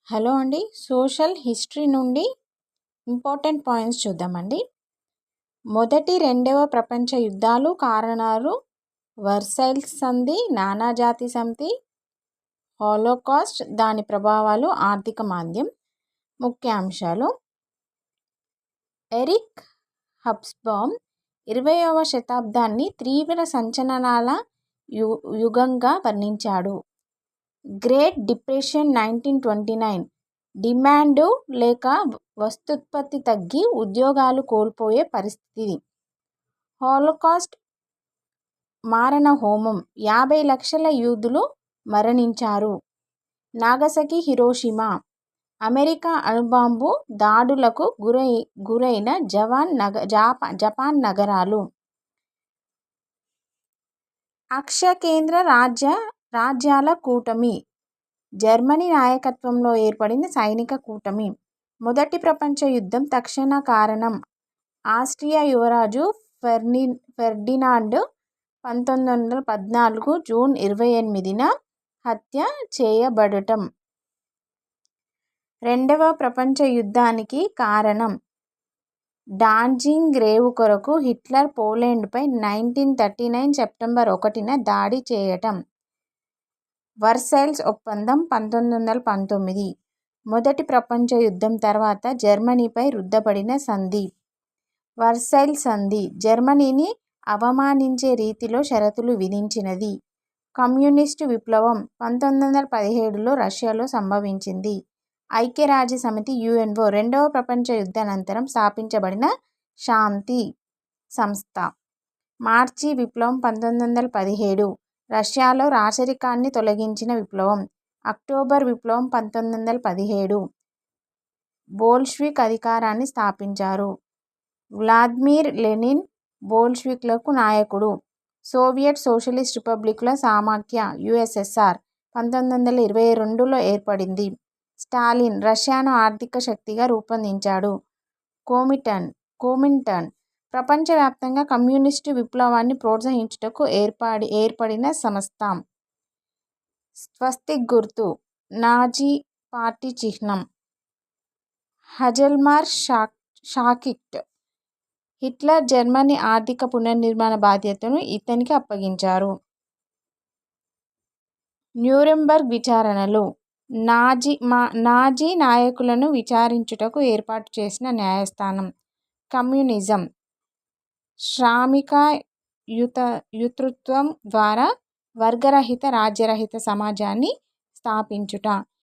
Hello అండి. Social history నుండి important points చూద్దామండి. మొదటి రెండవ ప్రపంచ యుద్ధాలు కారణాలు: వర్సైల్స్ సంధి, నానాజాతి సమితి, హాలోకాస్ట్, దాని ప్రభావాలు, ఆర్థిక మాంద్యం. ముఖ్యాంశాలు: ఎరిక్ హబ్స్బామ్ 20వ శతాబ్దాన్ని తీవ్ర సంచలనాల యుగంగా వర్ణించాడు. గ్రేట్ డిప్రెషన్ 1929, డిమాండు లేక వస్తూత్పత్తి తగ్గి ఉద్యోగాలు కోల్పోయే పరిస్థితి. హాలోకాస్ట్ మారణహోమం, 50 లక్షల యూదులు మరణించారు. నాగసాకి, హిరోషిమా, అమెరికా అణుబాంబు దాడులకు గురైన జపాన్ నగరాలు. అక్షకేంద్ర రాజ్యాల కూటమి, జర్మనీ నాయకత్వంలో ఏర్పడిన సైనిక కూటమి. మొదటి ప్రపంచ యుద్ధం తక్షణ కారణం: ఆస్ట్రియా యువరాజు ఫెర్డినాండ్ 1914 జూన్ 28న హత్య చేయబడటం. రెండవ ప్రపంచ యుద్ధానికి కారణం: డాన్జిగ్ రేవు కొరకు హిట్లర్ పోలాండ్పై 1939 సెప్టెంబర్ 1న దాడి చేయటం. వర్సైల్స్ ఒప్పందం 1919, మొదటి ప్రపంచ యుద్ధం తర్వాత జర్మనీపై రుద్దపడిన సంధి. వర్సైల్స్ సంధి జర్మనీని అవమానించే రీతిలో షరతులు విధించినది. కమ్యూనిస్టు విప్లవం 1917లో రష్యాలో సంభవించింది. ఐక్యరాజ్య సమితి UNO రెండవ ప్రపంచ యుద్ధానంతరం స్థాపించబడిన శాంతి సంస్థ. మార్చి విప్లవం 1917, రష్యాలో రాచరికాన్ని తొలగించిన విప్లవం. అక్టోబర్ విప్లవం 1917, బోల్షివిక్ అధికారాన్ని స్థాపించారు. వ్లాదిమిర్ లెనిన్ బోల్షివిక్లకు నాయకుడు. సోవియట్ సోషలిస్ట్ రిపబ్లికుల సమాఖ్య USSR 1922లో ఏర్పడింది. స్టాలిన్ రష్యాను ఆర్థిక శక్తిగా రూపొందించాడు. కోమింటర్న్ ప్రపంచవ్యాప్తంగా కమ్యూనిస్టు విప్లవాన్ని ప్రోత్సహించుటకు ఏర్పడిన సంస్థ. స్వస్తిక్ గుర్తు నాజీ పార్టీ చిహ్నం. హజల్మార్ షాకిట్ హిట్లర్ జర్మనీ ఆర్థిక పునర్నిర్మాణ బాధ్యతను ఇతనికి అప్పగించారు. న్యూరెంబర్గ్ విచారణలు నాజీ నాయకులను విచారించుటకు ఏర్పాటు చేసిన న్యాయస్థానం. కమ్యూనిజం శ్రామికయుతృత్వం ద్వారా వర్గరహిత రాజ్యరహిత సమాజాన్ని స్థాపించుట.